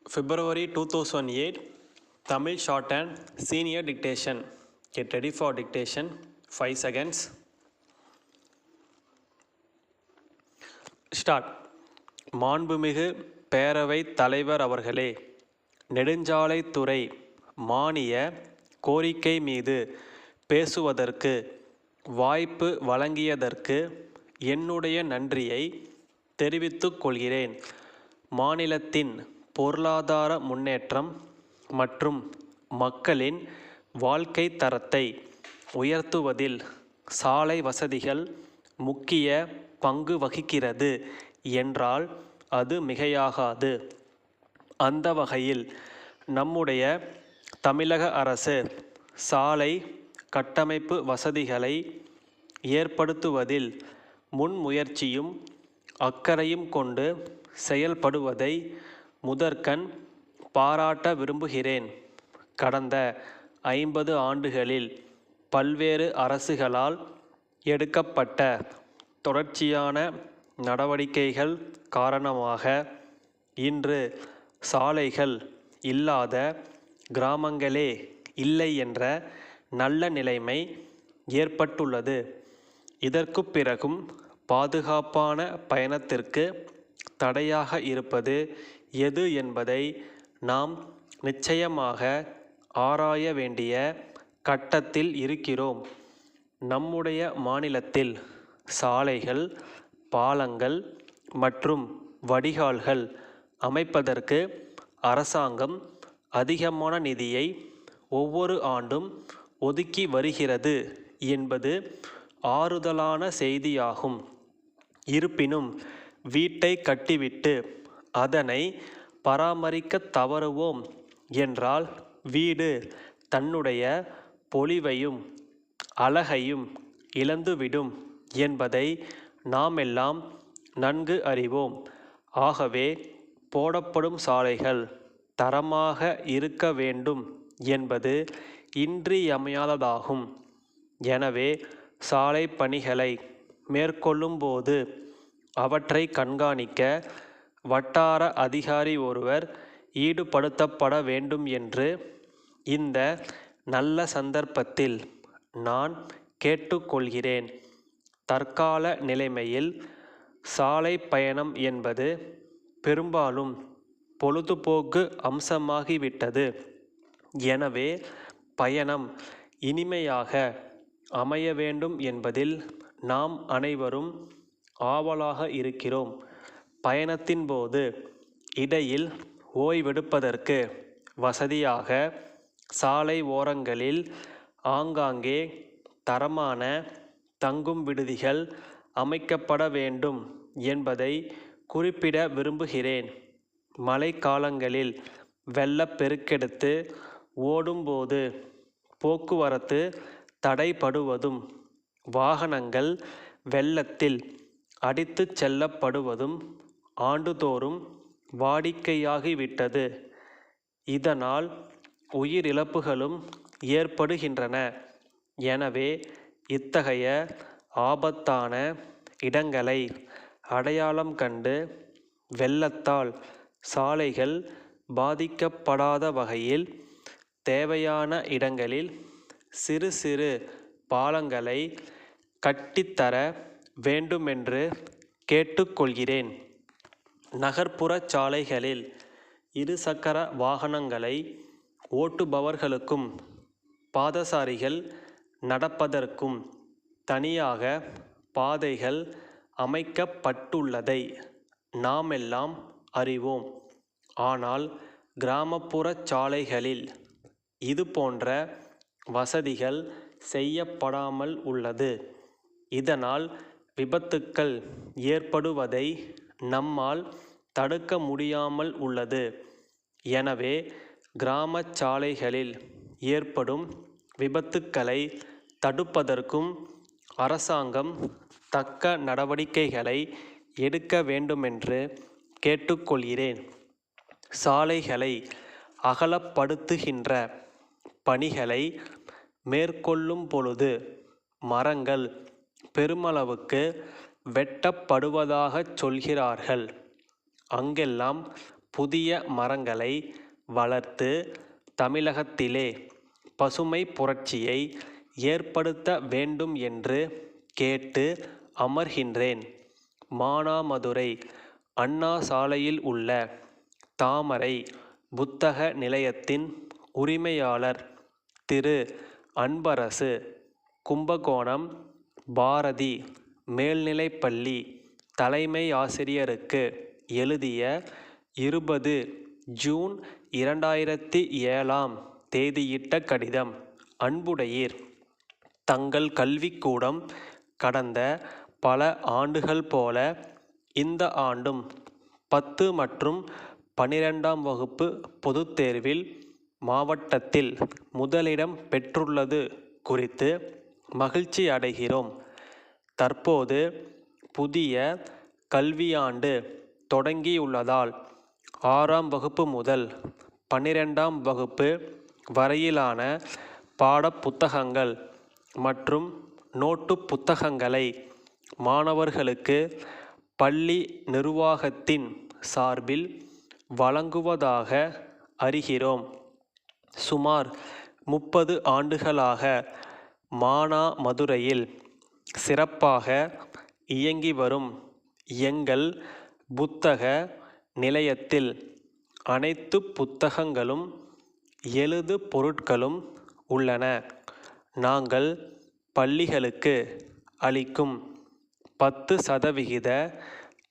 February 2008, Tamil Shorthand Senior Dictation. Get ready for dictation. 5 seconds. Start. மாண்புமிகு பேரவைத் தலைவர் அவர்களே, நெடுஞ்சாலைத்துறை மானிய கோரிக்கை மீது பேசுவதற்கு வாய்ப்பு வழங்கியதற்கு என்னுடைய நன்றியை தெரிவித்துக் கொள்கிறேன். மாநிலத்தின் பொருளாதார முன்னேற்றம் மற்றும் மக்களின் வாழ்க்கை தரத்தை உயர்த்துவதில் சாலை வசதிகள் முக்கிய பங்கு வகிக்கிறது என்றால் அது மிகையாகாது. அந்த வகையில் நம்முடைய தமிழக அரசு சாலை கட்டமைப்பு வசதிகளை ஏற்படுத்துவதில் முன்முயற்சியும் அக்கறையும் கொண்டு செயல்படுவதை முதற்கண் பாராட்ட விரும்புகிறேன். கடந்த 50 ஆண்டுகளில் பல்வேறு அரசுகளால் எடுக்கப்பட்ட தொடர்ச்சியான நடவடிக்கைகள் காரணமாக இன்று சாலைகள் இல்லாத கிராமங்களே இல்லை என்ற நல்ல நிலைமை ஏற்பட்டுள்ளது. இதற்கு பிறகும் பாதுகாப்பான பயணத்திற்கு தடையாக இருப்பது எது என்பதை நாம் நிச்சயமாக ஆராய வேண்டிய கட்டத்தில் இருக்கிறோம். நம்முடைய மாநிலத்தில் சாலைகள், பாலங்கள் மற்றும் வடிகால்கள் அமைப்பதற்கு அரசாங்கம் அதிகமான நிதியை ஒவ்வொரு ஆண்டும் ஒதுக்கி வருகிறது என்பது ஆறுதலான செய்தியாகும். இருப்பினும் வீட்டை கட்டிவிட்டு அதனை பராமரிக்க தவறுவோம் என்றால் வீடு தன்னுடைய பொலிவையும் அழகையும் இழந்துவிடும் என்பதை நாமெல்லாம் நன்கு அறிவோம். ஆகவே போடப்படும் சாலைகள் தரமாக இருக்க வேண்டும் என்பது இன்றியமையாததாகும். எனவே சாலை பணிகளை மேற்கொள்ளும்போது அவற்றை கண்காணிக்க வட்டார அதிகாரி ஒருவர் ஈடுபடுத்தப்பட வேண்டும் என்று இந்த நல்ல சந்தர்ப்பத்தில் நான் கேட்டுக்கொள்கிறேன். தற்கால நிலைமையில் சாலை பயணம் என்பது பெரும்பாலும் பொழுதுபோக்கு அம்சமாகிவிட்டது. எனவே பயணம் இனிமையாக அமைய வேண்டும் என்பதில் நாம் அனைவரும் ஆவலாக இருக்கிறோம். பயணத்தின் போது இடையில் ஓய்வெடுப்பதற்கு வசதியாக சாலை ஓரங்களில் ஆங்காங்கே தரமான தங்கும் விடுதிகள் அமைக்கப்பட வேண்டும் என்பதை குறிப்பிட விரும்புகிறேன். மழைக்காலங்களில் வெள்ளப்பெருக்கெடுத்து ஓடும்போது போக்குவரத்து தடைபடுவதும் வாகனங்கள் வெள்ளத்தில் அடித்துச் செல்லப்படுவதும் ஆண்டுதோறும் வாடிக்கையாகிவிட்டது. இதனால் உயிரிழப்புகளும் ஏற்படுகின்றன. எனவே இத்தகைய ஆபத்தான இடங்களை அடையாளம் கண்டு வெள்ளத்தால் சாலைகள் பாதிக்கப்படாத வகையில் தேவையான இடங்களில் சிறு சிறு பாலங்களை கட்டித்தர வேண்டுமென்று கேட்டுக்கொள்கிறேன். நகர்ப்புற சாலைகளில் இருசக்கர வாகனங்களை ஓட்டுபவர்களுக்கும் பாதசாரிகள் நடப்பதற்கும் தனியாக பாதைகள் அமைக்கப்பட்டுள்ளதை நாமெல்லாம் அறிவோம். ஆனால் கிராமப்புற சாலைகளில் இது போன்ற வசதிகள் செய்யப்படாமல் உள்ளது. இதனால் விபத்துக்கள் ஏற்படுவதை நம்மால் தடுக்க முடியாமல் உள்ளது. எனவே கிராம சாலைகளில் ஏற்படும் விபத்துக்களை தடுப்பதற்கும் அரசாங்கம் தக்க நடவடிக்கைகளை எடுக்க வேண்டுமென்று கேட்டுக்கொள்கிறேன். சாலைகளை அகலப்படுத்துகின்ற பணிகளை மேற்கொள்ளும் பொழுது மரங்கள் பெருமளவுக்கு வெட்டப்படுவதாகச் சொல்கிறார்கள். அங்கெல்லாம் புதிய மரங்களை வளர்த்து தமிழகத்திலே பசுமை புரட்சியை ஏற்படுத்த வேண்டும் என்று கேட்டு அமர்கின்றேன். மானாமதுரை அண்ணா சாலையில் உள்ள தாமரை புத்தக நிலையத்தின் உரிமையாளர் திரு அன்பரசு, கும்பகோணம் பாரதி மேல்நிலைப்பள்ளி தலைமை ஆசிரியருக்கு எழுதிய 20 ஜூன் 2007 தேதியிட்ட கடிதம். அன்புடையீர், தங்கள் கல்விக்கூடம் கடந்த பல ஆண்டுகள் போல இந்த ஆண்டும் 10 மற்றும் 12ஆம் வகுப்பு பொதுத் தேர்வில் மாவட்டத்தில் முதலிடம் பெற்றுள்ளது குறித்து மகிழ்ச்சி அடைகிறோம். தற்போது புதிய கல்வியாண்டு தொடங்கியுள்ளதால் 6ஆம் வகுப்பு முதல் 12ஆம் வகுப்பு வரையிலான பாடப்புத்தகங்கள் மற்றும் நோட்டு புத்தகங்களை மாணவர்களுக்கு பள்ளி நிர்வாகத்தின் சார்பில் வழங்குவதாக அறிகிறோம். சுமார் 30 ஆண்டுகளாக மானாமதுரையில் சிறப்பாக இயங்கி வரும் எங்கள் புத்தக நிலையத்தில் அனைத்து புத்தகங்களும் எழுது பொருட்களும் உள்ளன. நாங்கள் பள்ளிகளுக்கு அளிக்கும் 10%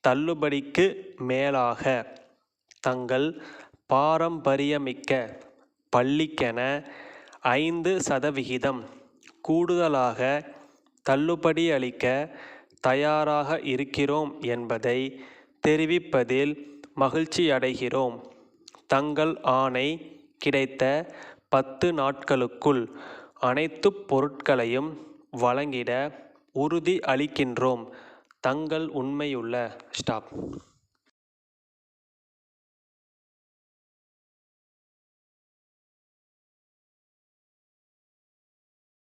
தள்ளுபடிக்கு மேலாக தங்கள் பாரம்பரியமிக்க பள்ளிக்கென 5% கூடுதலாக தள்ளுபடி அளிக்க தயாராக இருக்கிறோம் என்பதை தெரிவிப்பதில் மகிழ்ச்சியடைகிறோம். தங்கள் ஆணை கிடைத்த 10 நாட்களுக்குள் அனைத்து பொருட்களையும் வழங்கிட உறுதி அளிக்கின்றோம். தங்கள் உண்மையுள்ள ஸ்டாப்.